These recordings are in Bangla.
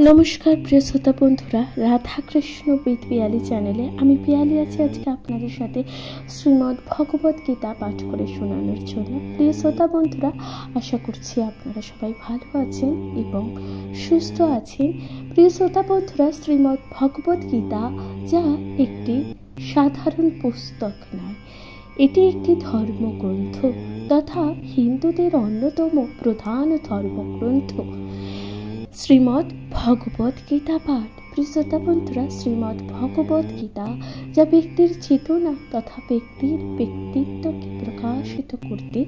নমস্কার প্রিয় শ্রোতা বন্ধুরা, রাধা কৃষ্ণ উইথ পিয়ালি চ্যানেলে আমি পিয়ালি আছি আজকে আপনাদের সাথে শ্রীমদ্ ভগবত গীতা পাঠ করে শোনানোর জন্য। প্রিয় শ্রোতা বন্ধুরা, আশা করছি আপনারা সবাই ভালো আছেন এবং সুস্থ আছেন। প্রিয় শ্রোতা বন্ধুরা, শ্রীমদ্ ভগবত গীতা যা একটি সাধারণ পুস্তক নয়, এটি একটি ধর্মগ্রন্থ তথা হিন্দুদের অন্যতম প্রধান ধর্মগ্রন্থ শ্রীমদ্ ভগবত গীতা পাঠ। প্রিয় শ্রোতা বন্ধুরা, শ্রীমদ্ ভগবত গীতা যা ব্যক্তির চেতনা তথা ব্যক্তির ব্যক্তিত্বকে প্রকাশিত করতে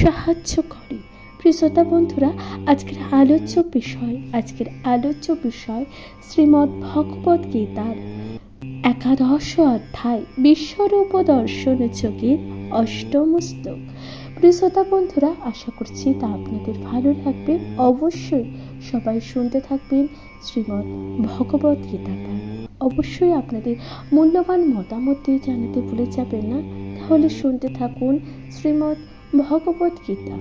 সাহায্য করে। প্রিয় শ্রোতা বন্ধুরা, আজকের আলোচ্য বিষয় শ্রীমদ্ ভগবত গীতার 11 অধ্যায় বিশ্বরূপ দর্শন যোগের 8ম শ্লোক। প্রিয় শ্রোতা বন্ধুরা, আশা করছি তা আপনাদের ভালো লাগবে। অবশ্যই সবাই শুনতে থাকবেন শ্রীমদ্ ভগবত গীতা পাঠ। অবশ্যই আপনাদের মূল্যবান মতামত দিয়ে জানাতে ভুলে যাবেন না। তাহলে শুনতে থাকুন শ্রীমদ্ ভগবত গীতা।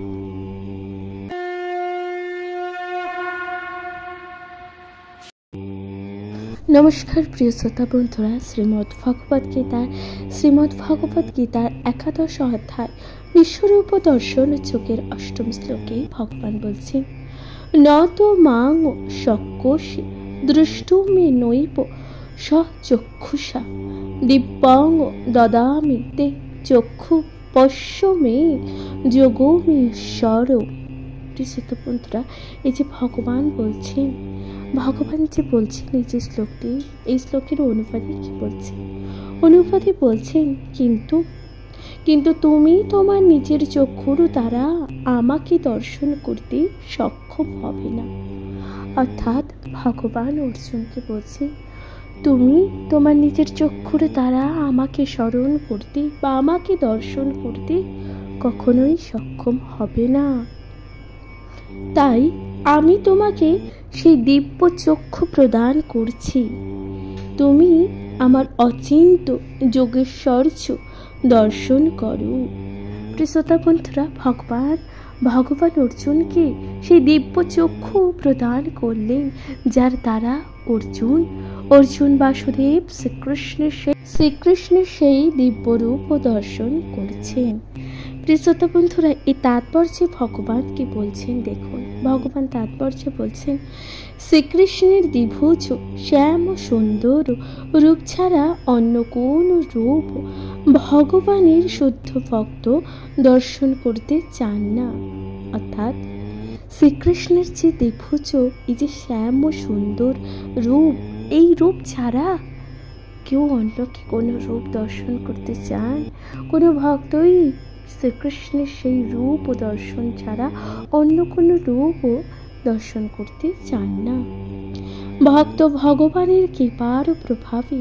নমস্কার প্রিয় শ্রোতা বন্ধুরা, শ্রীমদ্ ভগবত গীতার 11 অধ্যায় বিশ্বরূপ দর্শন যোগের 8ম শ্লোকে ভগবান বলছেন, ন তো মাং শক্যসি দ্রষ্টুমে নৈব সচক্ষুষা দিব্যাং দদামি তে চক্ষু পশ্য মে যোগমীশ্বর। শ্রোতা বন্ধুরা, এই যে ভগবান যে বলছেন এই যে শ্লোকটি, এই শ্লোকের অনুবাদে কি বলছেন? অনুবাদে বলছেন, কিন্তু তুমি তোমার নিজের চক্ষুর দ্বারা আমাকে দর্শন করতে সক্ষম হবে না। অর্থাৎ ভগবান অর্জুনকে বলছেন, তুমি তোমার নিজের চক্ষুর দ্বারা আমাকে স্মরণ করতে বা আমাকে দর্শন করতে কখনোই সক্ষম হবে না। তাই আমি তোমাকে সেই দিব্য চক্ষু প্রদান করছি। তুমি আমার অচিন্ত যোগেশ্বর্য দর্শন করো। শ্রোতা বন্ধুরা, ভগবান অর্জুনকে সেই দিব্য চক্ষু প্রদান করলেন, যার দ্বারা অর্জুন বাসুদেব শ্রীকৃষ্ণের সেই দিব্য রূপ দর্শন করছেন। শ্রোতা বন্ধুরা, এই তাৎপর্যে ভগবান কি বলছেন দেখুন। ভগবান তাৎপর্য বলছেন, শ্রীকৃষ্ণের দ্বিভুজ শ্যাম সুন্দর রূপ ছাড়া অন্য কোন রূপ ভগবানের শুদ্ধ ভক্ত দর্শন করতে চান না। অর্থাৎ শ্রীকৃষ্ণের যে দ্বিভুজ, এই যে শ্যাম সুন্দর রূপ, এই রূপ ছাড়া কেউ অন্য কি কোনো রূপ দর্শন করতে চান? কোনো ভক্তই শ্রীকৃষ্ণের সেই রূপ ও দর্শন ছাড়া অন্য কোনো রূপও দর্শন করতে চান না। ভক্ত ভগবানের কৃপার প্রভাবে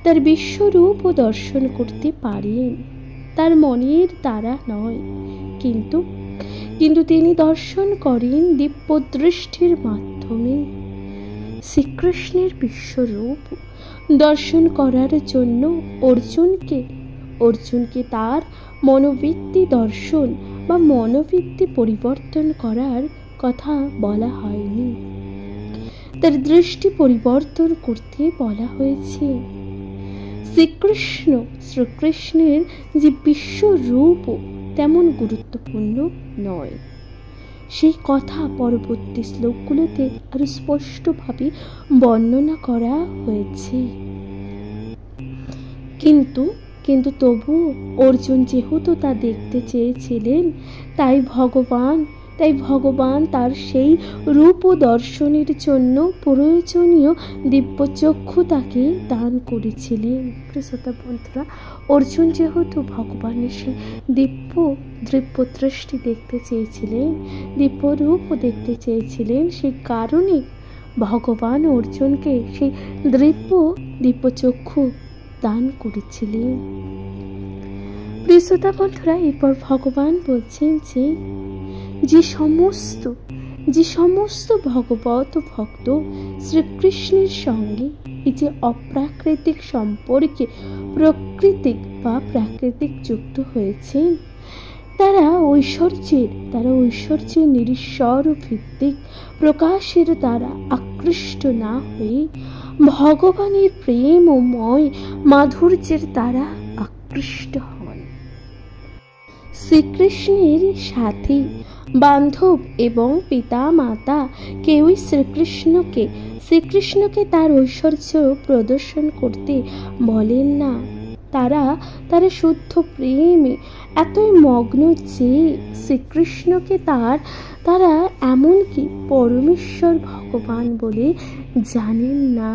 তার বিশ্বরূপ ও দর্শন করতে পারেন, তার মনের দ্বারা নয়, কিন্তু তিনি দর্শন করেন দিব্য দৃষ্টির মাধ্যমে। শ্রীকৃষ্ণের বিশ্বরূপ দর্শন করার জন্য অর্জুনকে তার মনোবৃত্তি দর্শন বা মনোবৃত্তি পরিবর্তন করার কথা বলা হয়নি, তার দৃষ্টি পরিবর্তন করতে বলা হয়েছে। শ্রীকৃষ্ণের যে বিশ্বরূপ তেমন গুরুত্বপূর্ণ নয়, সেই কথা পরবর্তী শ্লোকগুলোতে আরো স্পষ্টভাবে বর্ণনা করা হয়েছে। কিন্তু তবু অর্জুন যেহেতু তা দেখতে চেয়েছিলেন, তাই ভগবান তার সেই রূপ ও দর্শনের জন্য প্রয়োজনীয় দিব্য চক্ষু তাকে দান করেছিলেন। শ্রোতা বন্ধুরা, অর্জুন যেহেতু ভগবানের সেই দিব্য দৃষ্টি দেখতে চেয়েছিলেন, দিব্য রূপ দেখতে চেয়েছিলেন, সেই কারণে ভগবান অর্জুনকে সেই দিব্য চক্ষু দান করেছিলেন। প্রিয় শ্রোতা বন্ধুরা, এরপর ভগবান বলছেন যে সমস্ত ভগবত ভক্ত শ্রীকৃষ্ণের সঙ্গে এই যে অপ্রাকৃতিক সম্পর্কে প্রাকৃতিক যুক্ত হয়েছেন, তারা ঐশ্বর্যের নিরীশ্বর ভিত্তিক প্রকাশের দ্বারা আকৃষ্ট না হয়ে ভগবানের প্রেম ও ময় মাধুর্যের দ্বারা আকৃষ্ট হন। শ্রীকৃষ্ণের সাথী, বান্ধব এবং পিতা মাতা কেউই শ্রীকৃষ্ণকে তার ঐশ্বর্য প্রদর্শন করতে বলেন না। তারা শুদ্ধ প্রেমে এতই মগ্ন যে শ্রীকৃষ্ণকে তারা এমনকি পরমেশ্বর ভগবান বলে জানেন না।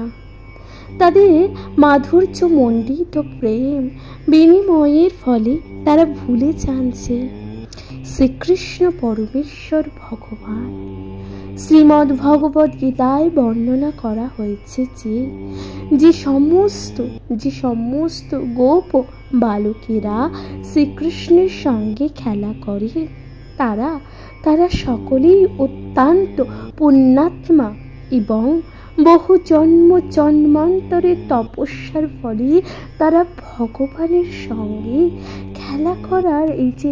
তাদের মাধুর্য মণ্ডিত প্রেম বিনিময়ের ফলে তারা ভুলে যান যে শ্রীকৃষ্ণ পরমেশ্বর ভগবান। শ্রীমদ্ ভগবদ গীতায় বর্ণনা করা হয়েছে যে সমস্ত গোপ বালকেরা শ্রীকৃষ্ণের সঙ্গে খেলা করে তারা সকলেই অত্যন্ত পুণ্যাত্মা এবং বহু জন্মান্তরের তপস্যার ফলে তারা ভগবানের সঙ্গে খেলা করার এই যে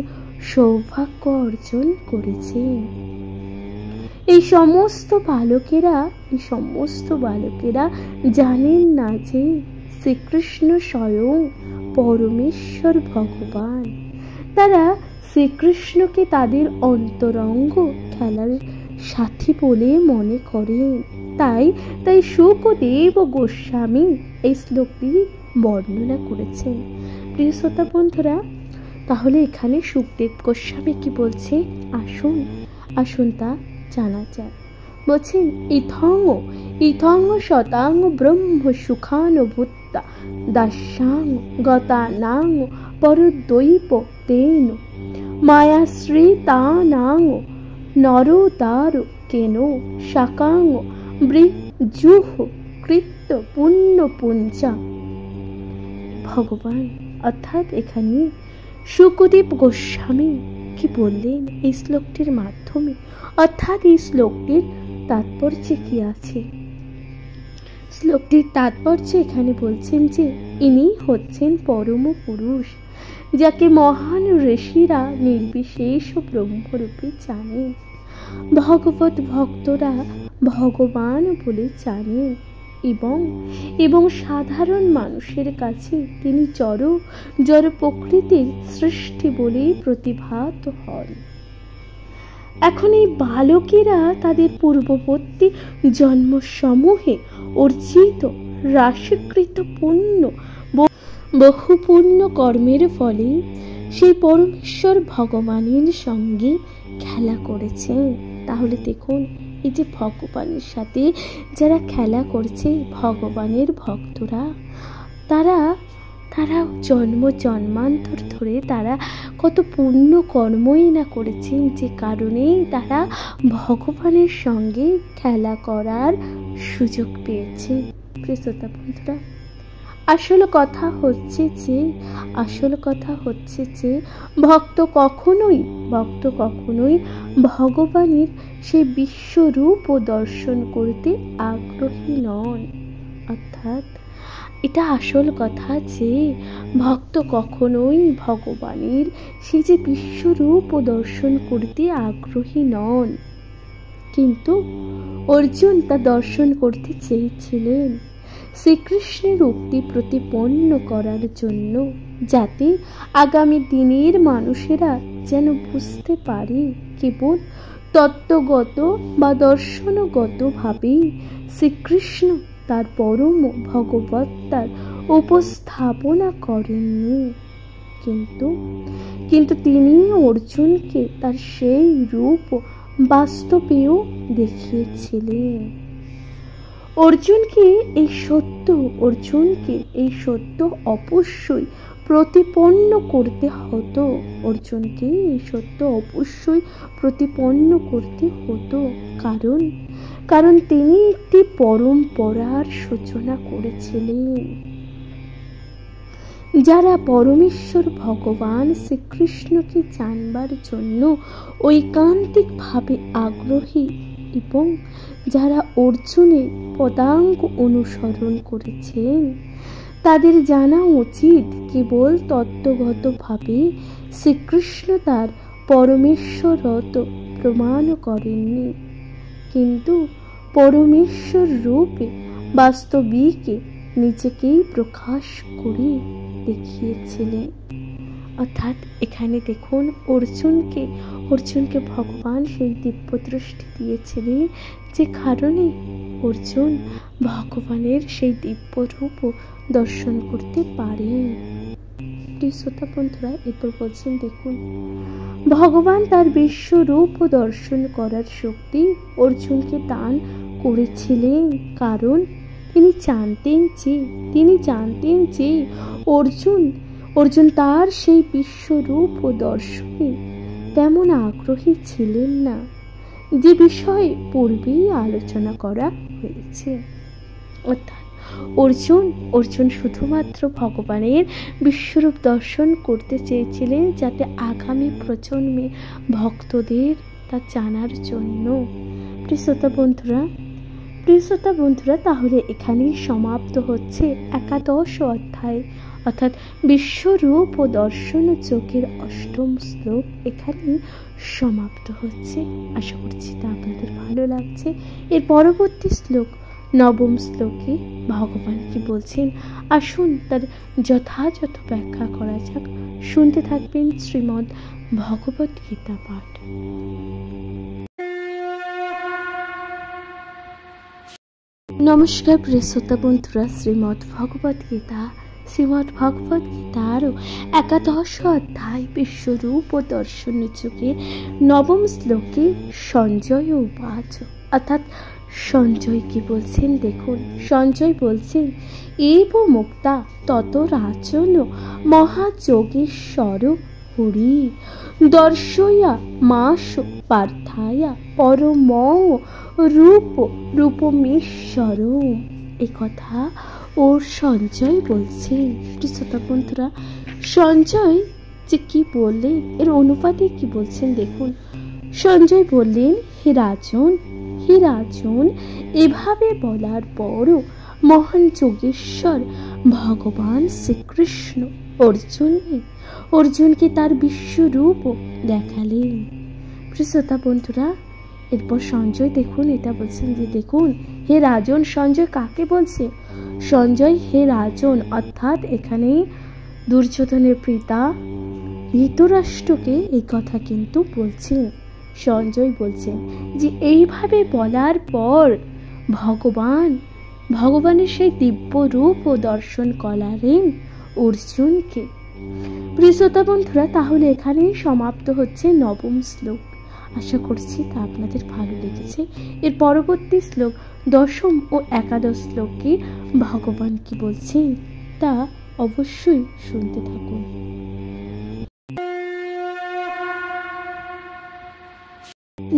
সৌভাগ্য অর্জন করেছে। এই সমস্ত বালকেরা জানেন না যে শ্রীকৃষ্ণ স্বয়ং পরমেশ্বর ভগবান। তারা শ্রীকৃষ্ণকে তাদের অন্তরঙ্গ খেলার সাথী বলে মনে করেন। তাই শুকদেব গোস্বামী এই শ্লোকটি বর্ণনা করেছেন। প্রিয় শ্রোতা বন্ধুরা, তাহলে এখানে শুকদেব গোস্বামী কি বলছে আসুন তা জানা যায়। বলছেন ইথং শতাং ব্রহ্ম সুখানুভূতা দাস্যাং গতানাং পরদ্বৈপ তেন মায়াশ্রিতানাং নরোদার কেন শাকাং বৃজুহ কৃত্য পুণ্য পুঞ্জা। ভগবান অর্থাৎ এখানে শুকদেব গোস্বামী কি বললেন এই শ্লোকটির মাধ্যমে, অর্থাৎ এই শ্লোকটির তাৎপর্য কি আছে? শ্লোকটির তাৎপর্য এখানে বলছেন যে ইনি হচ্ছেন পরম পুরুষ, যাকে মহান ঋষিরা নির্বিশেষ ব্রহ্মরূপে জানেন। ভগবত ভক্তরা ভগবান বলে জানেন এবং সাধারণ মানুষের কাছে তিনি জড় প্রকৃতির সৃষ্টি বলেই প্রতিভাত হন। এখন এই বালকেরা তাদের পূর্ববর্তী জন্মসমূহে অর্জিত রাশিকৃত বহু পুণ্য কর্মের ফলে সেই পরমেশ্বর ভগবানের সঙ্গে খেলা করেছেন। তাহলে দেখুন, এই যে ভগবানের সাথে যারা খেলা করছে ভগবানের ভক্তরা, তারা জন্মান্তর ধরে তারা কত পুণ্য কর্মই না করেছেন, যে কারণে তারা ভগবানের সঙ্গে খেলা করার সুযোগ পেয়েছে। প্রিয় শ্রোতা বন্ধুরা, আসল কথা হচ্ছে যে ভক্ত কখনোই ভগবানের সেই বিশ্বরূপ ও দর্শন করতে আগ্রহী নন। অর্থাৎ এটা আসল কথা যে ভক্ত কখনোই ভগবানের সেই যে বিশ্বরূপ ও দর্শন করতে আগ্রহী নন। কিন্তু অর্জুন তা দর্শন করতে চেয়েছিলেন শ্রীকৃষ্ণের উক্তি প্রতিপন্ন করার জন্য, যাতে আগামী দিনের মানুষেরা যেন বুঝতে পারে কেবল তত্ত্বগত বা দর্শনগত ভাবেই শ্রীকৃষ্ণ তার পরম ভগবত্তার উপস্থাপনা করেননি, কিন্তু তিনি অর্জুনকে তার সেই রূপ বাস্তবেও দেখিয়েছিলেন। অর্জুনকে এই সত্য অবশ্যই প্রতিপন্ন করতে হতো, কারণ তিনি একটি পরম্পরার সূচনা করেছিলেন। যারা পরমেশ্বর ভগবান শ্রীকৃষ্ণকে জানবার জন্য ঐকান্তিকভাবে আগ্রহী এবং যারা অর্জুনের পদাঙ্ক অনুসরণ করেছেন, তাদের জানা উচিত কেবল তত্ত্বগতভাবে শ্রীকৃষ্ণ তার পরমেশ্বরত্ব প্রমাণ করেননি, কিন্তু পরমেশ্বর রূপে বাস্তবিকে নিজেকেই প্রকাশ করে দেখিয়েছিলেন। অর্থাৎ এখানে দেখুন অর্জুনকে ভগবান সেই দিব্য দৃষ্টি দিয়েছিলেন, যে কারণে অর্জুন ভগবানের সেই দিব্য রূপ দর্শন করতে পারেন। প্রিয় শ্রোতা বন্ধুরা, এরপর বলছেন দেখুন, ভগবান তার বিশ্বরূপ দর্শন করার শক্তি অর্জুনকে দান করেছিলেন, কারণ তিনি জানতেন যে অর্জুন তার সেই বিশ্বরূপ দর্শনে তেমন আগ্রহী ছিলেন না, যে বিষয়ে পূর্বেই আলোচনা করা হয়েছে। অর্থাৎ অর্জুন শুধুমাত্র ভগবানের বিশ্বরূপ দর্শন করতে চেয়েছিলেন, যাতে আগামী প্রজন্মে ভক্তদের তা জানার জন্য। প্রিয় শ্রোতা বন্ধুরা, তাহলে এখানেই সমাপ্ত হচ্ছে 11 অধ্যায়, অর্থাৎ বিশ্বরূপ ও দর্শন যোগের 8ম শ্লোক এখানেই সমাপ্ত হচ্ছে। আশা করছি তা আপনাদের ভালো লাগছে। এর পরবর্তী শ্লোক 9ম শ্লোকে ভগবান কি বলছেন, আসুন তার যথাযথ ব্যাখ্যা করা যাক। শুনতে থাকবেন শ্রীমদ্ ভগবত গীতা পাঠ। নমস্কার প্রিয় শ্রোতা বন্ধুরা, শ্রীমদ্ ভগবত গীতার 11 অধ্যায় বিশ্বরূপ ও দর্শন যোগের 9ম শ্লোকে সঞ্জয় উবাচ, অর্থাৎ সঞ্জয় কি বলছেন দেখুন। সঞ্জয় বলছেন, এব মুক্তা তত রাজন মহাযোগেশ্বর হরি দর্শয়া মাস পার্থায়া পরম রূপমেশ্বর। এ কথা ও সঞ্জয় বলছেন। শ্রোতা বন্ধুরা, সঞ্জয় যে কি বললেন, এর অনুপাতে কি বলছেন দেখুন। সঞ্জয় বললেন, হে রাজন, এভাবে বলার পরও মহান যোগেশ্বর ভগবান শ্রীকৃষ্ণ অর্জুনকে তার বিশ্বরূপ দেখালেন। শ্রোতা বন্ধুরা, এরপর সঞ্জয় দেখুন এটা বলছেন যে দেখুন, হে রাজন। সঞ্জয় কাকে বলছে? সঞ্জয় হে রাজন, অর্থাৎ এখানে দুর্যোধনের পিতা ধৃতরাষ্ট্রকে এই কথা কিন্তু বলছেন। সঞ্জয় বলছেন যে এইভাবে বলার পর ভগবানের সেই দিব্য রূপ ও দর্শন করালেন অর্জুনকে। প্রিয় শ্রোতা বন্ধুরা, তাহলে এখানেই সমাপ্ত হচ্ছে 9ম শ্লোক। আশা করছি তা আপনাদের ভালো লেগেছে। এর পরবর্তী শ্লোক 10ম ও 11 শ্লোকে ভগবান কি বলছেন তা অবশ্যই শুনতে থাকুন।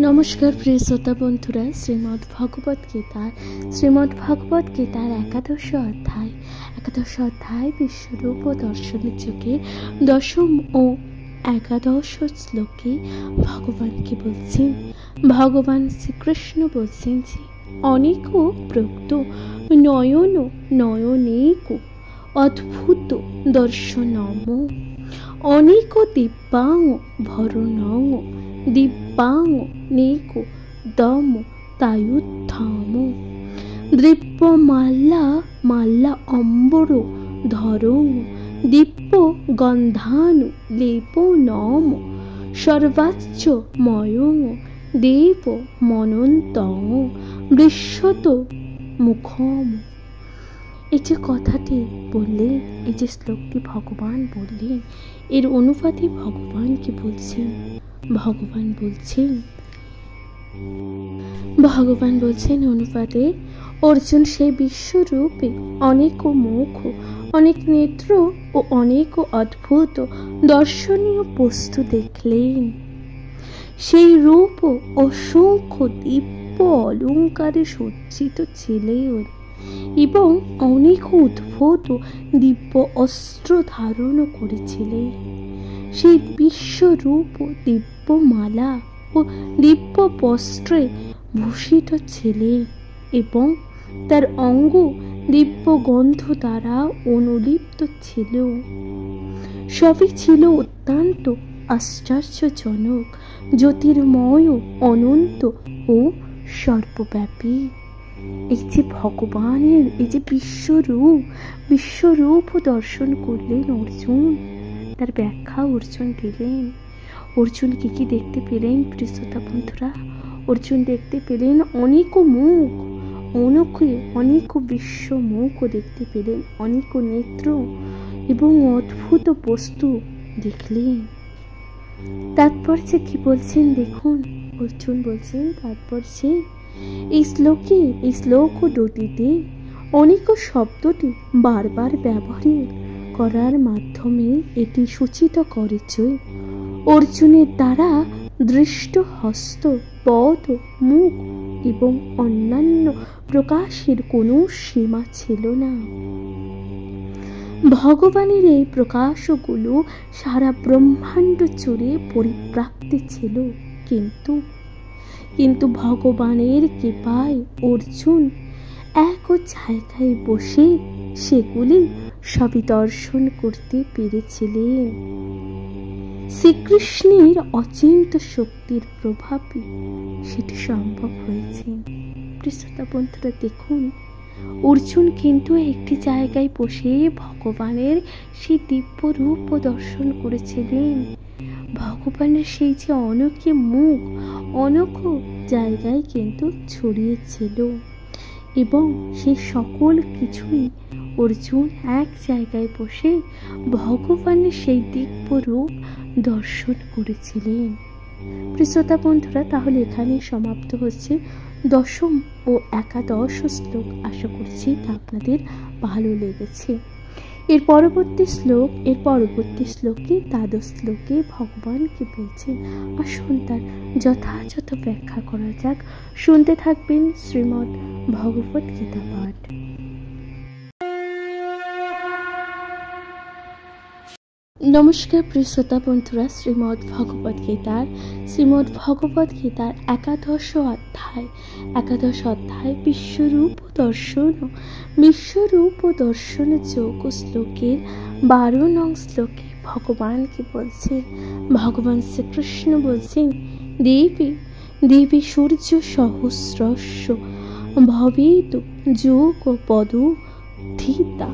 নমস্কার প্রিয় শ্রোতা বন্ধুরা, শ্রীমদ্ ভগবত গীতার 11 অধ্যায় বিশ্বরূপ ও দর্শন যোগের 10ম ও 11 শ্লোকে ভগবান কি বলছেন। ভগবান শ্রীকৃষ্ণ বলছেন যে অনেক প্রক্ত নয়নেক অদ্ভুত দর্শনম অনেক দিব্যাং ভরণং দিব্যাং নেক দম তায়ুত্থাম দৃপ্য মাল্লা অম্বর ধরং দিব্য গন্ধানু লেপ নম সর্বাচ্চ ময়ং দেব মনন্তং বৃষ্যত মুখম। এই যে কথাটি বললেন, এই যে শ্লোকটি ভগবান বললেন, এর অনুপাতে ভগবান কি বলছেন? ভগবান বলছেন অনুপাতে, অর্জুন সেই বিশ্বরূপে অনেক মুখ, অনেক নেত্র ও অনেক অদ্ভুত দর্শনীয় বস্তু দেখলেন। সেই রূপ অসংখ্য দিব্য অলঙ্কারে সজ্জিত ছিলেন এবং অনেক উদ্ভূত দিব্য অস্ত্র ধারণ করেছিলেন। সেই বিশ্বরূপ দিব্য মালা ও দিব্য বস্ত্রে ভূষিত ছিলেন এবং তার অঙ্গ দিব্য গন্ধ দ্বারা অনুলিপ্ত ছিল। সবই ছিল অত্যন্ত আশ্চর্যজনক, জ্যোতির্ময়, অনন্ত ও সর্বব্যাপী। এই যে ভগবানের এই যে বিশ্বরূপ দর্শন করলেন অর্জুন, তার ব্যাখ্যা অর্জুন দিলেন। অর্জুন কি দেখতে পেলেন প্রিয় শ্রোতা বন্ধুরা? অর্জুন দেখতে পেলেন অনেক মুখ, অনেক বিশ্ব মুখও দেখতে পেলেন, অনেক নেত্র এবং অদ্ভুত বস্তু দেখলেন। তারপর সে কি বলছেন দেখুন, অর্জুন বলছেন তারপর সে এই শ্লোক ও দুটিতে অনেক শব্দটি বারবার ব্যবহার করার মাধ্যমে এটি সূচিত করেছে অর্জুনের দ্বারা দৃষ্ট হস্ত, পদ, মুখ এবং অন্যান্য প্রকাশের কোনো সীমা ছিল না। ভগবানের এই প্রকাশগুলো সারা ব্রহ্মাণ্ড জুড়ে পরিব্যাপ্তি ছিল, কিন্তু ভগবানের কৃপায় অর্জুন এক জায়গায় বসে সেগুলি সবই দর্শন করতে পেরেছিলেন। শ্রীকৃষ্ণের অচিন্ত্য শক্তির প্রভাবে সেটি সম্ভব হয়েছে। শ্রোতা বন্ধুরা দেখুন, অর্জুন কিন্তু একটি জায়গায় বসে ভগবানের সেই দিব্য রূপ দর্শন করেছিলেন। ভগবানের সেই যে অনেক মুখ অনেক জায়গায় কিন্তু ছড়িয়েছিল এবং সেই সকল কিছুই অর্জুন এক জায়গায় বসে ভগবানের সেই দিব্য রূপ দর্শন করেছিলেন। শ্রোতা বন্ধুরা, তাহলে এখানেই সমাপ্ত হচ্ছে দশম ও একাদশ শ্লোক। আশা করছি তা আপনাদের ভালো লেগেছে। এর পরবর্তী শ্লোকে দ্বাদশ শ্লোকে ভগবান কি বলছেন আসুন তার যথাযথ ব্যাখ্যা করা যাক। শুনতে থাকবেন শ্রীমদ্ ভগবত গীতা পাঠ। নমস্কার প্রিয় শ্রোতা বন্ধুরা, শ্রীমদ্ ভগবত গীতার একাদশ অধ্যায় বিশ্বরূপ দর্শন যোগ শ্লোকের 12 নং শ্লোকে ভগবান কি বলছেন? ভগবান শ্রীকৃষ্ণ বলছেন, দেবী সূর্য সহস্রস্য ভবেত যোগ পদো ধীতা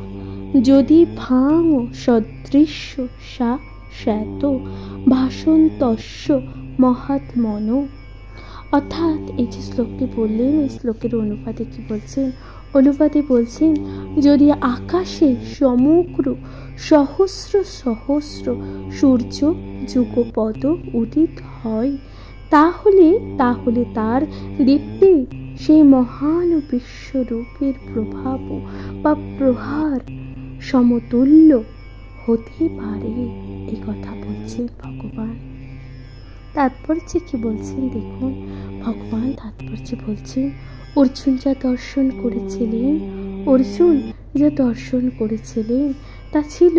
যদি ভাঙ সদৃশ্য সা শ্বেত ভাসন্তস্য মহাত্মন। অর্থাৎ এই যে শ্লোকটি বললেন, এই শ্লোকের অনুপাতে কি বলছেন? অনুপাতে বলছেন, যদি আকাশে সমগ্র সহস্র সূর্য যুগপদ উদিত হয়, তাহলে তার দীপ্তি সেই মহান বিশ্বরূপের প্রভাব বা প্রহার সমতুল্য হতে পারে। এই কথা বলছেন ভগবান। তাৎপর্য কি বলছেন দেখুন, ভগবান তাৎপর্য বলছেন, অর্জুন যা দর্শন করেছিলেন তা ছিল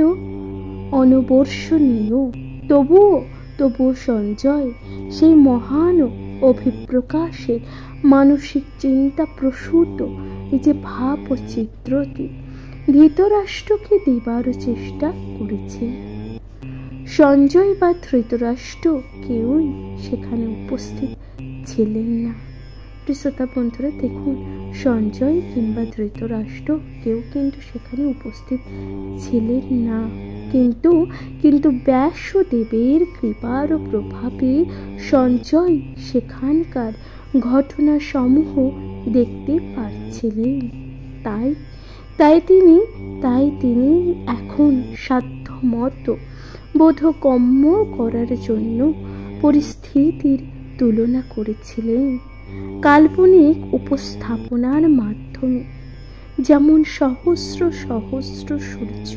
অনবর্ষণীয়। তবুও সঞ্জয় সেই মহান অভিপ্রকাশে মানসিক চিন্তা প্রসূত এই যে ভাব ও চিত্রটি ধৃতরাষ্ট্রকে দেবার চেষ্টা করেছে। সঞ্জয় বা ধৃতরাষ্ট্র কেউই সেখানে উপস্থিত ছিলেন না। শ্রোতা বন্ধুরা দেখুন, সঞ্জয় কিংবা ধৃতরাষ্ট্র কেউ কিন্তু সেখানে উপস্থিত ছিলেন না, কিন্তু ব্যাসদেবের কৃপার প্রভাবে সঞ্জয় সেখানকার ঘটনা সমূহ দেখতে পাচ্ছিলেন। তাই তিনি এখন সাধ্যমতো বোধগম্য করার জন্য পরিস্থিতির তুলনা করেছিলেন কাল্পনিক উপস্থাপনার মাধ্যমে, যেমন সহস্র সূর্য।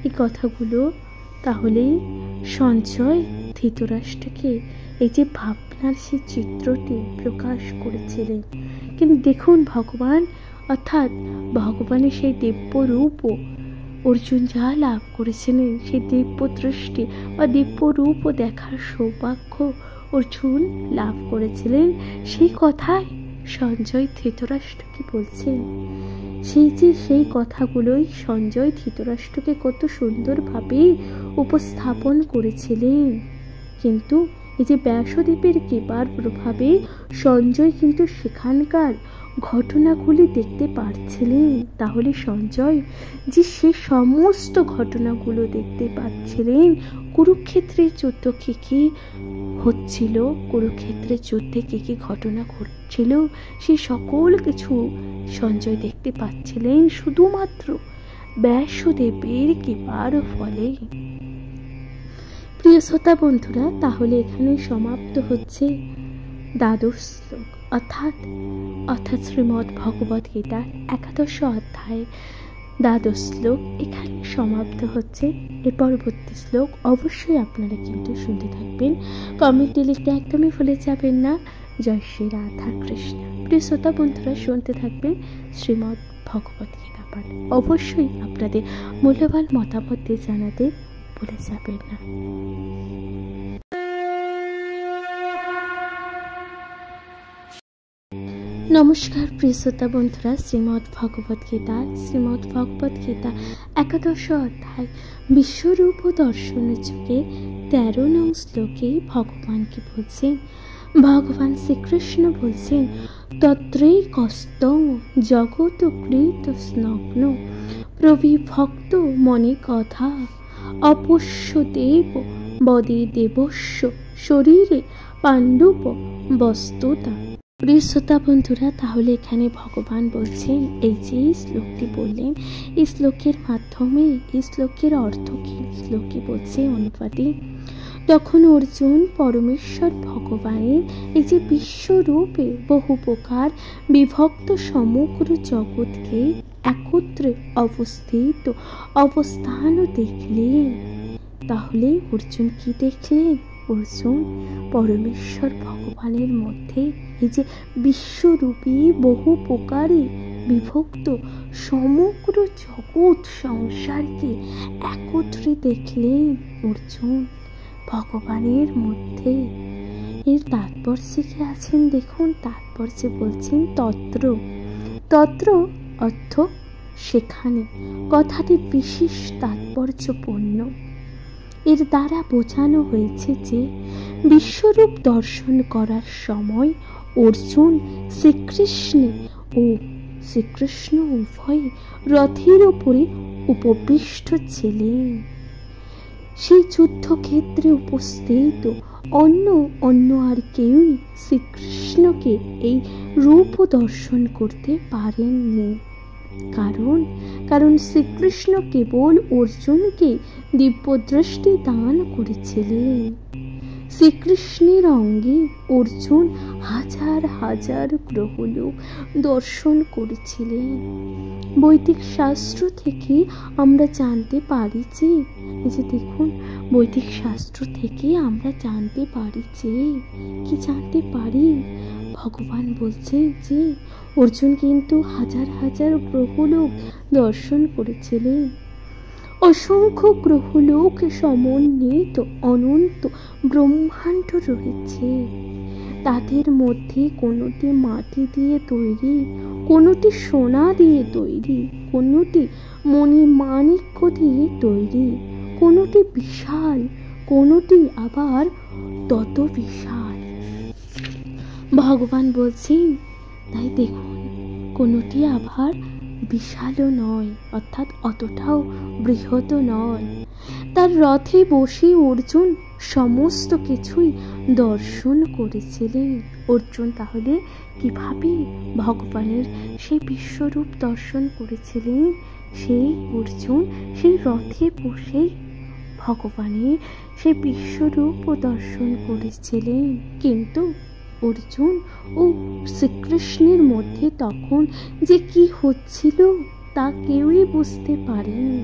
এই কথাগুলো তাহলে সঞ্জয় ধৃতরাষ্ট্রকে এই যে ভাবনার সেই চিত্রটি প্রকাশ করেছিলেন। কিন্তু দেখুন ভগবানের সেই দিব্য রূপ অর্জুন যা লাভ করেছিলেন, সেই দিব্য দৃষ্টি বা দিব্য রূপ দেখার সৌভাগ্য অর্জুন লাভ করেছিলেন, সেই কথাই সঞ্জয় ধৃতরাষ্ট্রকে বলছেন। সেই কথাগুলোই সঞ্জয় ধৃতরাষ্ট্রকে কত সুন্দরভাবে উপস্থাপন করেছিলেন। কিন্তু এই যে ব্যাসদেবের কৃপার প্রভাবে সঞ্জয় কিন্তু সেখানকার ঘটনাগুলি দেখতে পাচ্ছিলেন। তাহলে সঞ্জয় যে সে সমস্ত ঘটনাগুলো দেখতে পাচ্ছিলেন, কুরুক্ষেত্রের যুদ্ধ কি কি হচ্ছিল, কুরুক্ষেত্রের যুদ্ধে কি কি ঘটনা ঘটছিল, সে সকল কিছু সঞ্জয় দেখতে পাচ্ছিলেন শুধুমাত্র ব্যাসদেবের কৃপার ফলে। প্রিয় শ্রোতা বন্ধুরা, তাহলে এখানে সমাপ্ত হচ্ছে দ্বাদশ শ্লোক, অর্থাৎ শ্রীমদ্ ভগবদ গীতার 11 অধ্যায় দ্বাদশ শ্লোক এখানে সমাপ্ত হচ্ছে। এর পরবর্তী শ্লোক অবশ্যই আপনারা কিন্তু শুনতে থাকবেন। কমেন্টে লিখতে একদমই ভুলে যাবেন না। জয় শ্রী রাধা কৃষ্ণ। প্রিয় শ্রোতা বন্ধুরা, শুনতে থাকবেন শ্রীমদ্ ভগবদ গীতা পাঠ। অবশ্যই আপনাদের মূল্যবান মতামত দিয়ে জানাতে ভুলে যাবেন না। নমস্কার প্রিয় শ্রোতা বন্ধুরা, শ্রীমদ্ ভগবদ গীতা 11 অধ্যায় বিশ্বরূপ দর্শন যুগে 13 নং শ্লোকে ভগবানকে বলছেন, ভগবান শ্রীকৃষ্ণ বলছেন, তত্রৈ কস্তং জগৎ কৃত স্নগ্ন প্রবিভক্ত মনে কথা অপশ্যদেব বদে দেবস্য শরীরে পাণ্ডব বস্তুতা। প্রিয় শ্রোতা বন্ধুরা, তাহলে এখানে ভগবান বলছেন, এই যে শ্লোকটি বললেন, এই শ্লোকের মাধ্যমে এই শ্লোকের অর্থ কি, শ্লোকে বলছে অনুপাতে, তখন অর্জুন পরমেশ্বর ভগবানের এই যে বিশ্বরূপে বহু প্রকার বিভক্ত সমগ্র জগৎকে একত্রে অবস্থান দেখলেন। তাহলে অর্জুন কি দেখলেন? অর্জুন পরমেশ্বর ভগবানের মধ্যে এই যে বিশ্বরূপী বহু প্রকারে বিভক্ত সমগ্র জগৎ সংসারকে একত্রে দেখলেন অর্জুন ভগবানের মধ্যে। এর তাৎপর্যে কি আছেন দেখুন। তাৎপর্যে বলছেন তত্র অর্থ সেখানে, কথাটি বিশেষ তাৎপর্যপূর্ণ। এর দ্বারা বোঝানো হয়েছে যে বিশ্বরূপ দর্শন করার সময় অর্জুন শ্রীকৃষ্ণ উভয় রথের উপরে উপবিষ্ট ছিলেন। সেই যুদ্ধক্ষেত্রে উপস্থিত অন্য আর কেউই শ্রীকৃষ্ণকে এই রূপ দর্শন করতে পারেননি। কারণ শ্রীকৃষ্ণ কেবল অর্জুনকে দিব্যদৃষ্টি দান করেছিলেন। শ্রীকৃষ্ণের অঙ্গে অর্জুন হাজার হাজার গ্রহলোক দর্শন করেছিলেন। বৈদিক শাস্ত্র থেকে আমরা জানতে পারি যে, এই যে দেখুন, বৈদিক শাস্ত্র থেকে আমরা জানতে পারি যে, কি জানতে পারি? ভগবান বলছে যে অর্জুন কিন্তু হাজার হাজার গ্রহলোক দর্শন করেছিলেন। অসংখ্য গ্রহলোক সমন্বিত অনন্ত ব্রহ্মাণ্ড রয়েছে। তাদের মধ্যে কোনোটি মাটি দিয়ে তৈরি, কোনোটি সোনা দিয়ে তৈরি, কোনোটি মণিমাণিক্য দিয়ে তৈরি, কোনোটি বিশাল, কোনোটি আবার তত বিশাল। ভগবান বলছেন, তাই দেখুন, কোনোটি আবার বিশালও নয়, অর্থাৎ অতটাও বৃহৎ নয়। তার রথে বসে অর্জুন সমস্ত কিছুই দর্শন করেছিলেন। অর্জুন তাহলে কিভাবে ভগবানের সেই বিশ্বরূপ দর্শন করেছিলেন? সেই অর্জুন সেই রথে বসে ভগবানের সেই বিশ্বরূপ দর্শন করেছিলেন। কিন্তু অর্জুন ও শ্রীকৃষ্ণের মধ্যে তখন যে কি হচ্ছিল তা কেউই বুঝতে পারেনি।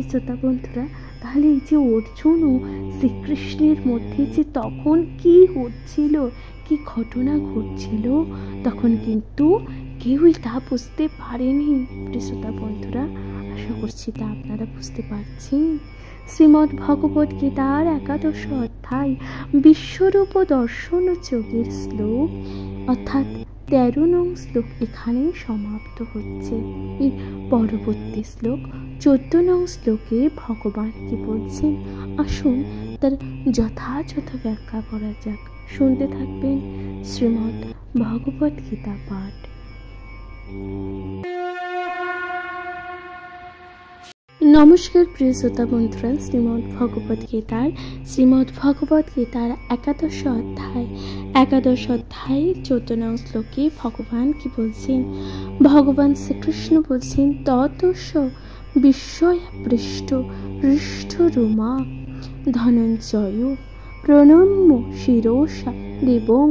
শ্রোতা বন্ধুরা, তাহলে এই যে অর্জুন ও শ্রীকৃষ্ণের মধ্যে যে তখন কি হচ্ছিল, কি ঘটনা ঘটছিল, তখন কিন্তু কেউই তা বুঝতে পারেনি। শ্রোতা বন্ধুরা, আশা করছি তা আপনারা বুঝতে পারছেন। শ্রীমদ্ ভগবদ গীতার 11 অধ্যায় বিশ্বরূপ দর্শন যোগের শ্লোক, অর্থাৎ 13 নং শ্লোক এখানে সমাপ্ত হচ্ছে। এর পরবর্তী শ্লোক 14 নং শ্লোকে ভগবান কি বলছেন, আসুন তার যথাযথ ব্যাখ্যা করা যাক। শুনতে থাকবেন শ্রীমদ্ ভগবত গীতা পাঠ। নমস্কার প্রিয় শ্রোতা বন্ধুরা, শ্রীমদ্ ভগবত গীতার একাদশ অধ্যায় 14 নং শ্লোকে ভগবান কি বলছেন? ভগবান শ্রীকৃষ্ণ বলছেন, ততস বিস্ময় পৃষ্ট হৃষ্ট রোমা ধনঞ্জয় প্রণম্য শিরোষা দেবং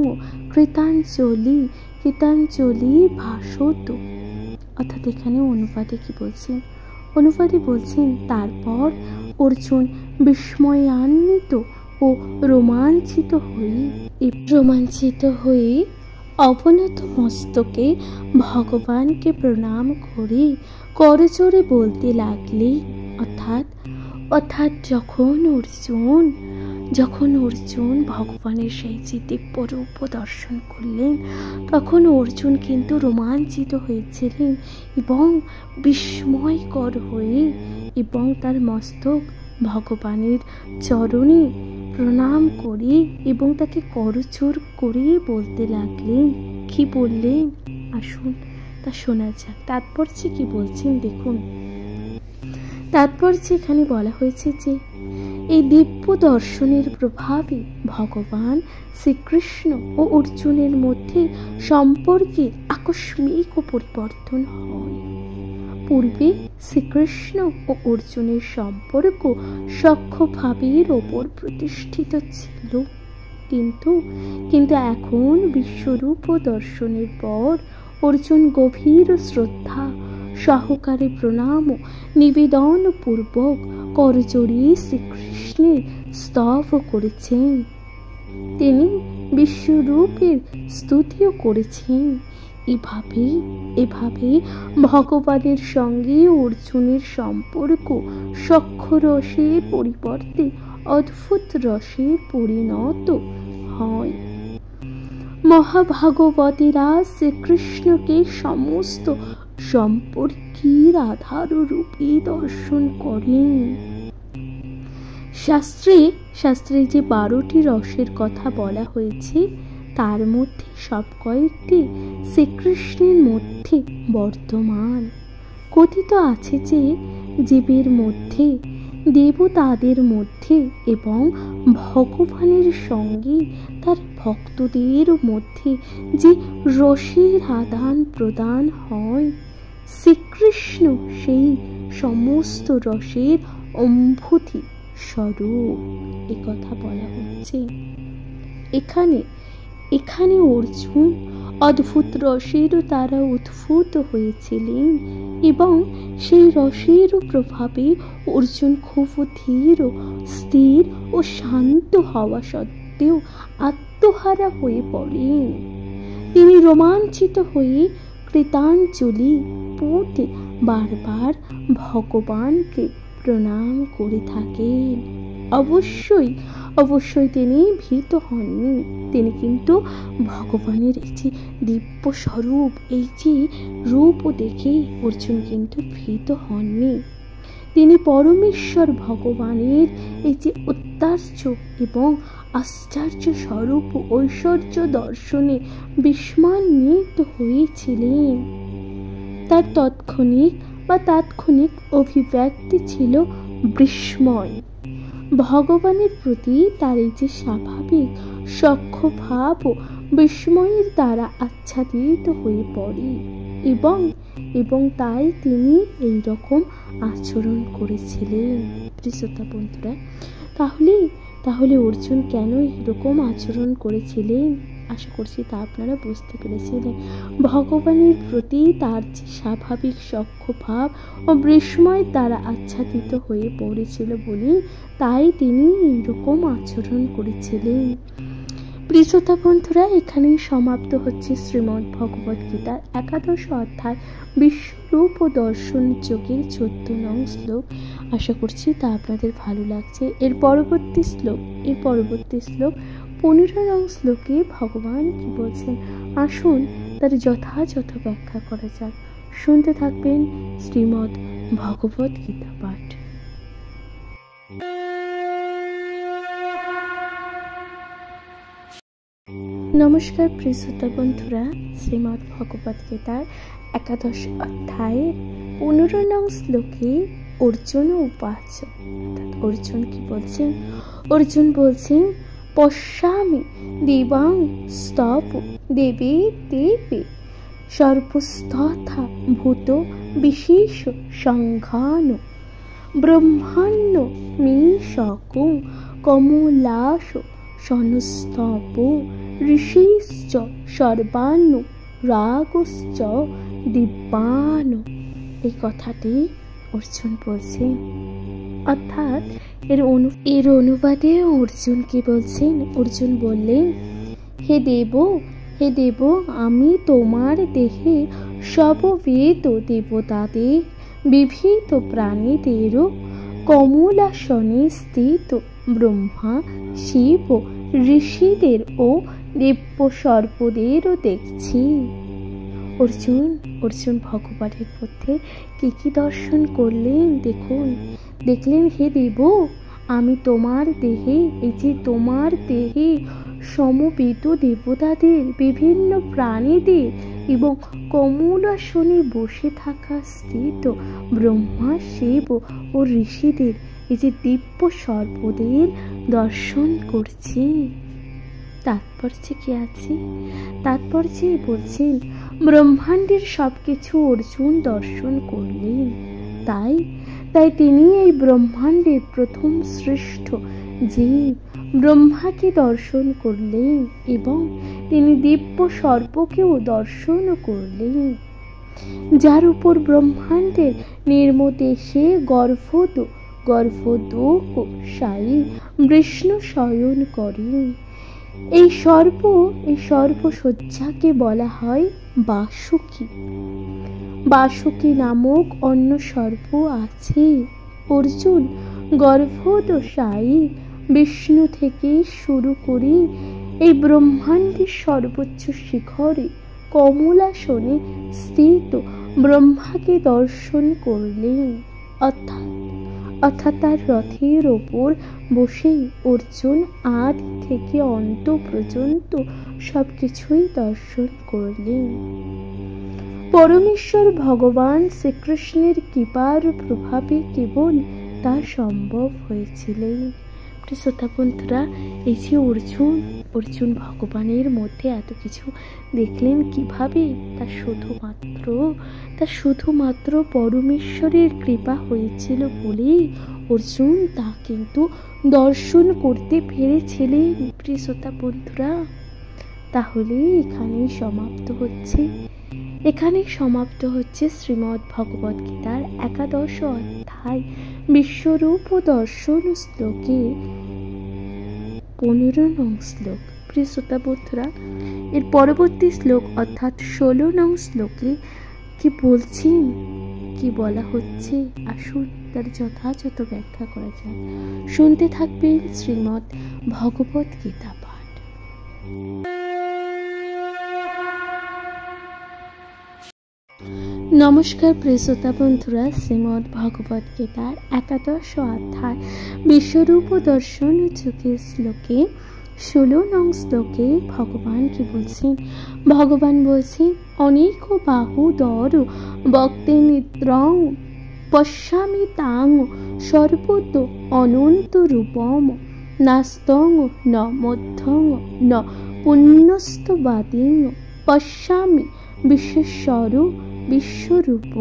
কৃতাঞ্জলি ভাষত। অর্থাৎ এখানে অনুবাদে কি বলছেন? অনুবাদে বলছেন, তারপর অর্জুন বিস্ময়ান্বিত ও রোমাঞ্চিত হয়ে অবনত মস্তকে ভগবানকে প্রণাম করে করজোড়ে বলতে লাগলেন। অর্থাৎ যখন অর্জুন ভগবানের সেই যে দিব্য রূপ দর্শন করলেন, তখন অর্জুন কিন্তু রোমাঞ্চিত হয়েছিলেন এবং বিস্ময়কর হয়ে এবং তার মস্তক ভগবানের চরণে প্রণাম করে এবং তাকে করজোড় করে বলতে লাগলেন। কি বললেন আসুন তা শোনা যাক। তাৎপর্য কি বলছেন দেখুন। তাৎপর্য এখানে বলা হয়েছে যে এই দিব্য দর্শনের প্রভাবে ভগবান শ্রীকৃষ্ণ ও অর্জুনের মধ্যে সম্পর্কে আকস্মিক পরিবর্তন হয়। পূর্বে শ্রীকৃষ্ণ ও অর্জুনের সম্পর্ক সখ্যভাবের ওপর প্রতিষ্ঠিত ছিল, কিন্তু এখন বিশ্বরূপ দর্শনের পর অর্জুন গভীর শ্রদ্ধা সহকারে প্রণাম ও নিবেদন পূর্বক করজোড়ে শ্রীকৃষ্ণের স্তব করেছেন। তিনি বিশ্বরূপের স্তুতিও করেছেন। এভাবে ভগবানের সঙ্গে অর্জুনের সম্পর্ক সখ্য রসের পরিবর্তে অদ্ভুত রসে পরিণত হয়। মহাভাগবতীরা শ্রীকৃষ্ণকে সমস্ত সম্পর্কের আধার রূপে দর্শন করেন। শাস্ত্রে যে 12টি রসের কথা বলা হয়েছে, তার মধ্যে সব কয়েকটি শ্রীকৃষ্ণের মধ্যে বর্তমান। কথিত আছে যে জীবের মধ্যে, দেবতাদের মধ্যে এবং ভগবানের সঙ্গে তার ভক্তদের মধ্যে যে রসের আদান প্রদান হয়, শ্রীকৃষ্ণ সেই সমস্ত রসের অম্ভূতি স্বরূপ। এ কথা বলা হচ্ছে। এখানে অর্জুন অদ্ভুত রসের দ্বারা উদ্ভূত হয়েছিলেন এবং সেই রসের প্রভাবে অর্জুন খুব ধীর, স্থির ও শান্ত হওয়া সত্ত্বেও আত্মহারা হয়ে পড়েন। তিনি রোমাঞ্চিত হয়ে কৃতাঞ্জলি পুঁতে বারবার ভগবানকে প্রণাম করে থাকেন। অবশ্যই তিনি ভীত হননি। তিনি কিন্তু ভগবানের এই যে দিব্য স্বরূপ, এই যে রূপ দেখে অর্জুন কিন্তু ভীত হননি। তিনি পরমেশ্বর ভগবানের এই যে উত্তার্য এবং আশ্চর্য স্বরূপ ঐশ্বর্য দর্শনে বিস্ময়ান্বিত হয়েছিলেন। তার তাৎক্ষণিক অভিব্যক্তি ছিল বিস্ময়। ভগবানের প্রতি তার এই যে স্বাভাবিক সখ্য ভাব ও বিস্ময়ের দ্বারা আচ্ছাদিত হয়ে পড়ে এবং তাই তিনি এই রকম আচরণ করেছিলেন। শ্রোতা বন্ধুরা, তাহলে অর্জুন কেন এরকম আচরণ করেছিলেন? আশা করছি তা আপনারা বুঝতে পেরেছিলেন। ভগবানের প্রতি তার যে স্বাভাবিক সখ্য ভাব ও বিস্ময়ের দ্বারা আচ্ছাদিত হয়ে পড়েছিল বলে তাই তিনি এরকম আচরণ করেছিলেন। প্রিয় শ্রোতা বন্ধুরা, এখানেই সমাপ্ত হচ্ছে শ্রীমদ্ ভগবত গীতার একাদশ অধ্যায় বিশ্বরূপ ও দর্শন যোগের 14 নং শ্লোক। আশা করছি তা আপনাদের ভালো লাগছে। এর পরবর্তী শ্লোক 15 নং শ্লোকে ভগবান কি বলছেন আসুন তার যথাযথ ব্যাখ্যা করা যাক। শুনতে থাকবেন শ্রীমদ্ ভগবত গীতা পাঠ। নমস্কার প্রিয় শ্রোতা বন্ধুরা, শ্রীমদ্ ভগবদ গীতার 11 অধ্যায়ের 15 নং শ্লোকে অর্জুন উপাস, অর্থাৎ অর্জুন কি বলছেন? অর্জুন বলছেন, পশ্যামি দেবাং স্তব দেবে দেবে সর্বস্তথা ভূত বিশেষ সংঘান ব্রহ্মাণ্য মে শকুং কমলাস সনস্তব ঋষিশ্চ সর্বান্ন রাগশ্চ দিব্যান। এই কথাটি অর্জুন বলছেন, অর্থাৎ এর অনুবাদে অর্জুন কি বলছেন? অর্জুন বললেন, হে দেব, আমি তোমার দেহে সববেদ দেবতাদের বিবিধ প্রাণীদেরও কমলাসনে স্থিত ব্রহ্মা শিব ঋষিদের ও দেব্য সর্পদেরও দেখছি। অর্জুন ভগবানের মধ্যে কি দর্শন করলেন দেখলেন, হে দেব, আমি তোমার দেহে, এই যে তোমার দেহে সমবেত দেবতাদের বিভিন্ন প্রাণীদের এবং কমলাসনে বসে থাকা স্থিত ব্রহ্মা শিব ও ঋষিদের, এই যে দিব্য সর্পদের দর্শন করছি। তাৎপর্যে কি আছে? তাৎপর্যে বলছেন, ব্রহ্মাণ্ডের সবকিছু অর্জুন দর্শন করলেন, তাই তিনি এই ব্রহ্মাণ্ডের প্রথম শ্রেষ্ঠ জীব ব্রহ্মাকে দর্শন করলেন এবং তিনি দিব্য সর্পকেও দর্শন করলেন, যার উপর ব্রহ্মাণ্ডের নির্মদেশে গর্ভদোষায়ী বিষ্ণু শয়ন করেন। এই সর্পশয্যাকে বলা হয় বাসুকী নামক অন্য সর্প আছে। অর্জুন গর্ভদোষায়ী বিষ্ণু থেকে শুরু করে এই ব্রহ্মাণ্ডের সর্বোচ্চ শিখরে কমলাসনে স্থিত ব্রহ্মাকে দর্শন করলেন, অর্থাৎ তার রথের ওপর বসেই অর্জুন আদি থেকে অন্ত পর্যন্ত সবকিছুই দর্শন করলেন। পরমেশ্বর ভগবান শ্রীকৃষ্ণের কৃপার প্রভাবে কেবল তা সম্ভব হয়েছিলেন। শ্রোতা বন্ধুরা, এই যে অর্জুন ভগবানের মধ্যে এত কিছু দেখলেন কিভাবে? তা শুধুমাত্র পরমেশ্বরের কৃপা হয়েছিল বলেই অর্জুন তা কিন্তু দর্শন করতে পেরেছিলেন। প্রিয় শ্রোতা বন্ধুরা, তাহলে এখানেই সমাপ্ত হচ্ছে শ্রীমদ্ ভগবদ গীতার 11 অধ্যায় বিশ্বরূপ দর্শন শ্লোকে 15 নং শ্লোক। প্রিয় শ্রোতা বন্ধুরা, এর পরবর্তী শ্লোক অর্থাৎ 16 নং শ্লোকে কি বলছেন, কি বলা হচ্ছে, আসুন তার যথাযথ ব্যাখ্যা করা যায়। শুনতে থাকবেন শ্রীমদ্ ভগবদ গীতা পাঠ। নমস্কার প্রিয় শ্রোতা বন্ধুরা, শ্রীমদ্ ভগবদ গীতার 11 অধ্যায় বিশ্বরূপ দর্শন যুগের শ্লোকে 16 নং শ্লোকে ভগবান কি বলছেন? ভগবান বলছেন, অনেক বাহুদর বক্তে নিদ্রং পশ্যামি তাং সর্বত অনন্ত রূপম নাস্তং ন মধ্যং ন পুণ্যস্তবাদিং পশ্যামি বিশ্বস্বর বিশ্বরূপ।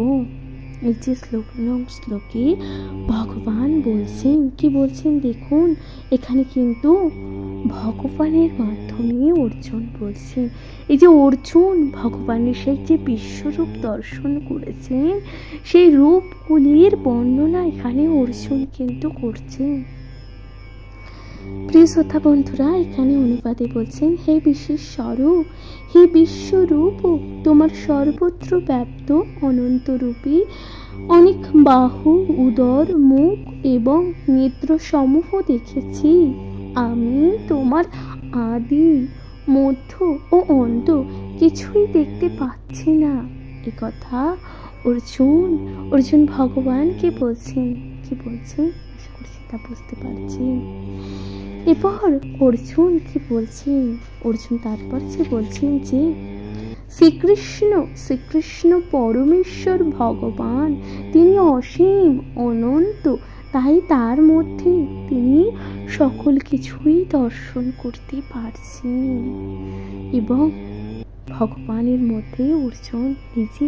এই যে শ্লোকে ভগবান বলছেন, কি বলছেন দেখুন, এখানে কিন্তু ভগবানের মাধ্যমে অর্জুন বলছেন। এই যে অর্জুন ভগবানের সেই যে বিশ্বরূপ দর্শন করেছেন, সেই রূপগুলির বর্ণনা এখানে অর্জুন কিন্তু করছেন। প্রিয় শ্রোতা বন্ধুরা, এখানে অনুবাদে বলছেন, হে বিশ্বস্বরূপ, হে বিশ্বরূপ, তোমার সর্বত্র ব্যাপ্ত অনন্তরূপী অনেক বাহু, উদর, মুখ এবং নেত্র সমূহ দেখেছি। আমি তোমার আদি, মধ্য ও অন্ত কিছুই দেখতে পাচ্ছি না। এ কথা অর্জুন ভগবানকে বলছেন। কি বলছেন? আশা করছি তা বুঝতে পারছেন। এরপর অর্জুন কি বলছেন, অর্জুন তারপর যে বলছেন যে শ্রীকৃষ্ণ পরমেশ্বর ভগবান, তিনি অসীম অনন্ত, তাই তার মধ্যে তিনি সকল কিছুই দর্শন করতে পারছেন। এবং ভগবানের মধ্যে অর্জুন নিজে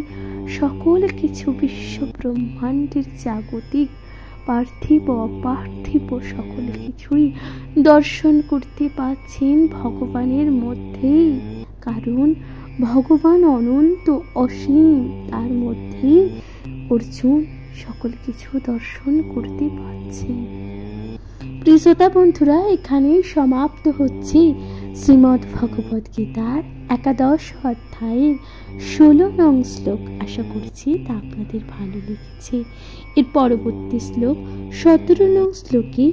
সকল কিছু বিশ্ব ব্রহ্মাণ্ডের জাগতিক পার্থিব অপার্থিব সকল কিছুই দর্শন করতে পাচ্ছেন ভগবানের মধ্যেই, কারণ ভগবান অনন্ত অসীম, তার মধ্যে অর্জুন সকল কিছু দর্শন করতে পারছেন। প্রিয় শ্রোতা বন্ধুরা, এখানে সমাপ্ত হচ্ছে শ্রীমদ্ ভগবদ গীতার 11 অধ্যায়ের 16 নং শ্লোক। আশা করছি তা আপনাদের ভালো লেগেছে। এর পরবর্তী শ্লোক 17 নং শ্লোকে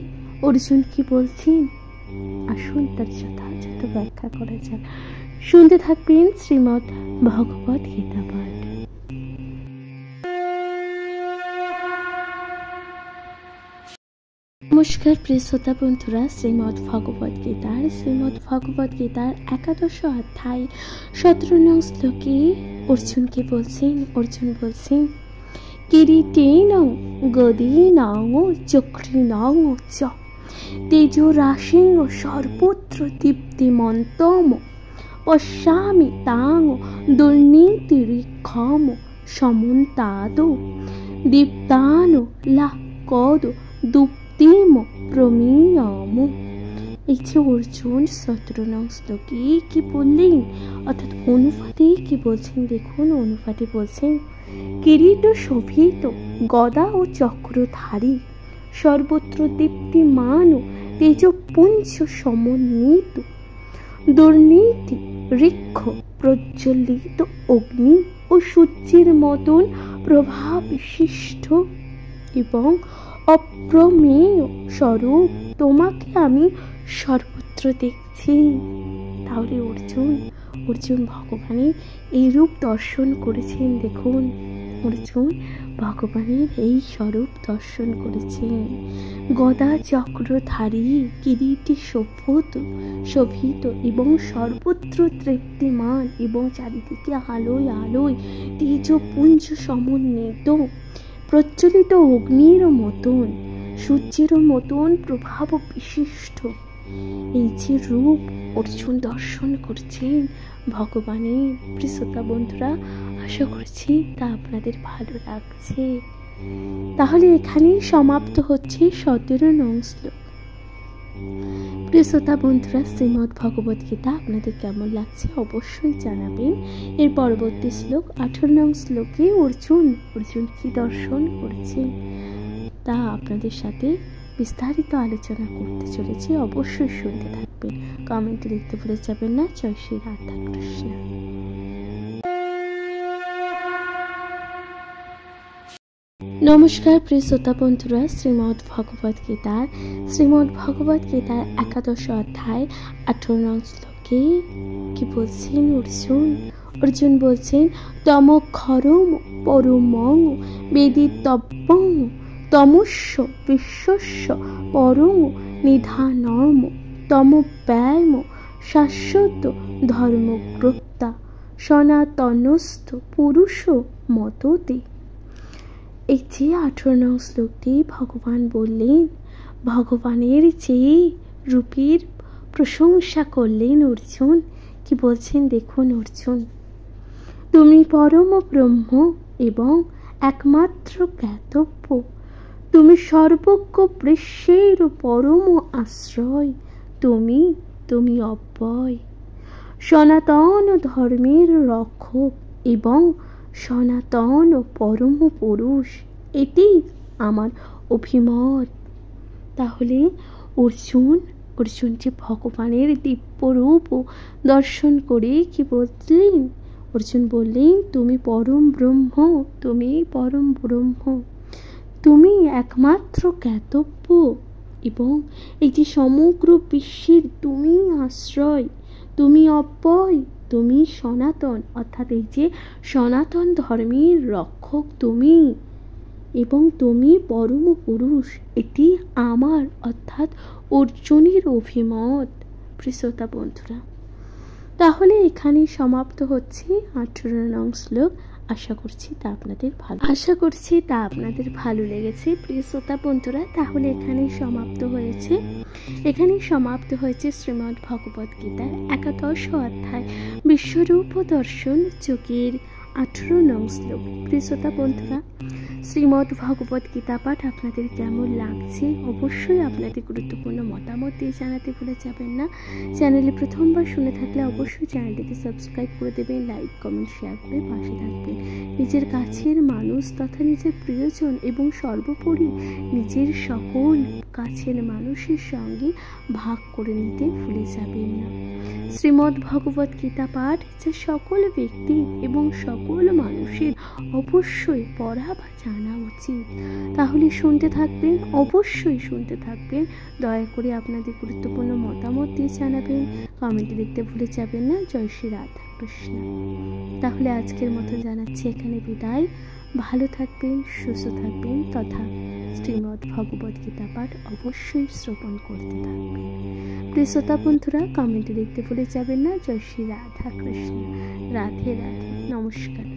অর্জুন কি বলছেন, আসুন তার যথাযথ ব্যাখ্যা করা যাক। শুনতে থাকবেন শ্রীমদ্ ভগবদ গীতা পাঠ। নমস্কার প্রিয় শ্রোতা বন্ধুরা, শ্রীমদ্ ভগবদ গীতার 11 অধ্যায় 17 নং শ্লোকে অর্জুন কি বলছেন, অর্জুন বলছেন কিরীটেন গদিনাং চক্রিনাং চ তেজো রাশিং সর্বত্র দীপ্তিমন্তম পশ্যামি তাং দুর্নীতিরিক্ষম সমন্তাদো দীপ্তানো লা কদ দুপ্তিম প্রমীয়ম। এই যে অর্জুন 17 নং শ্লোকে কি বললেন, অর্থাৎ অনুপাতে কি বলছেন দেখুন। অনুপাতে বলছেন কিরীট শোভিত গদা ও চক্রধারী সর্বত্র দীপ্তিমান ও তেজপুঞ্জ সমন্বিত দুর্নীতি ঋক্ষ প্রজ্বলিত অগ্নি ও সূর্যের মতন প্রভা বিশিষ্ট এবং অপ্রমেয় স্বরূপ তোমাকে আমি সর্বত্র দেখছি। তাহলে অর্জুন ভগবানের এই রূপ দর্শন করেছেন। দেখুন, অর্জুন ভগবানের এই স্বরূপ দর্শন করেছেন। গদা চক্রধারী কিরীটে শোভিত এবং সর্বত্র তৃপ্তিমান এবং চারিদিকে আলোয় আলোয় তেজপুঞ্জ সমন্বিত প্রজ্বলিত অগ্নির মতন সূর্যের মতন প্রভাব বিশিষ্ট এই যে রূপ অর্জুন দর্শন করছেন ভগবানের। প্রিয় শ্রোতা বন্ধুরা, আশা করছি তা আপনাদের ভালো লাগছে। তাহলে এখানেই সমাপ্ত হচ্ছে 17 নং শ্লোক। প্রিয় শ্রোতা বন্ধুরা, শ্রীমদ্ ভগবদ গীতা আপনাদের কেমন লাগছে অবশ্যই জানাবেন। এর পরবর্তী শ্লোক 18 নং শ্লোকে অর্জুন কি দর্শন করছেন তা আপনাদের সাথে বিস্তারিত আলোচনা করতে চলেছি। অবশ্যই শুনতে থাকবেন, কমেন্টে লিখতে ভুলে যাবেন না। জয় শ্রী রাধা কৃষ্ণ। নমস্কার প্রিয় শ্রোতা বন্ধুরা, শ্রীমদ্ ভগবদ গীতার 11 অধ্যায় 18 নং শ্লোকে কি বলছেন অর্জুন বলছেন তমক্ষরম পরমং বেদিতব্যং তমস্য বিশ্বস্য পরম নিধানম তমব্যয়ম শাশ্বত ধর্মগ্রপ্তা সনাতনস্থ পুরুষ মততে। এই যে 18 নং শ্লোকটি ভগবান বললেন, ভগবানের যে রূপের প্রশংসা করলেন অর্জুন, কি বলছেন দেখুন। অর্জুন, তুমি পরম ব্রহ্ম এবং একমাত্র জ্ঞাতব্য, তুমি সর্বজ্ঞ বৃষ্যের পরম আশ্রয়, তুমি অব্যয়, সনাতন ধর্মের রক্ষক এবং সনাতন পরম পুরুষ, এটি আমার অভিমত। তাহলে অর্জুন যে ভগবানের দিব্য রূপ দর্শন করে কি বললেন, অর্জুন বললেন তুমি পরম ব্রহ্ম, তুমি একমাত্র জ্ঞাতব্য এবং এই যে সমগ্র বিশ্বের তুমি আশ্রয়, তুমি অব্যয়, তুমি সনাতন, অর্থাৎ এই যে সনাতন ধর্মের রক্ষক তুমি এবং তুমি পরম পুরুষ, এটি আমার অর্থাৎ অর্জুনের অভিমত। প্রিয় শ্রোতা বন্ধুরা, তাহলে এখানেই সমাপ্ত হচ্ছে 18 নং শ্লোক। আশা করছি তা আপনাদের ভালো লেগেছে। প্রিয় শ্রোতা বন্ধুরা, তাহলে এখানেই সমাপ্ত হয়েছে শ্রীমদ্ ভগবদ গীতার 11 অধ্যায় বিশ্বরূপ দর্শন যোগের 18 নং শ্লোক। প্রিয় শ্রোতা বন্ধুরা, শ্রীমদ্ ভগবদ গীতা পাঠ আপনাদের কেমন লাগছে অবশ্যই আপনাদের গুরুত্বপূর্ণ মতামত দিয়ে জানাতে ভুলে যাবেন না। চ্যানেলে প্রথমবার শুনে থাকলে অবশ্যই চ্যানেলটিকে সাবস্ক্রাইব করে দেবেন, লাইক কমেন্ট শেয়ার করে পাশে থাকবেন। নিজের কাছের মানুষ তথা নিজের প্রিয়জন এবং সর্বোপরি নিজের সকল কাছের মানুষের সঙ্গে ভাগ করে নিতে ভুলে যাবেন না। শ্রীমদ্ ভগবদ গীতা পাঠ যা সকল ব্যক্তি এবং সকল মানুষের অবশ্যই পড়া বা জানা উচিত। তাহলে অবশ্যই শুনতে থাকবেন। দয়া করে আপনাদের গুরুত্বপূর্ণ মতামত দিয়ে জানাবেন, কমেন্টে লিখতে ভুলে যাবেন না। জয় শ্রী রাধা কৃষ্ণ। তাহলে আজকের মতো জানাচ্ছি এখানে বিদায়। ভালো থাকবেন, সুস্থ থাকবেন তথা শ্রীমদ্ ভগবদ গীতা পাঠ অবশ্যই শ্রবণ করতে থাকবেন। প্রিয় শ্রোতা বন্ধুরা, কমেন্টে লিখতে ভুলে যাবেন না। জয় শ্রী রাধা কৃষ্ণ। রাধে রাধে। নমস্কার।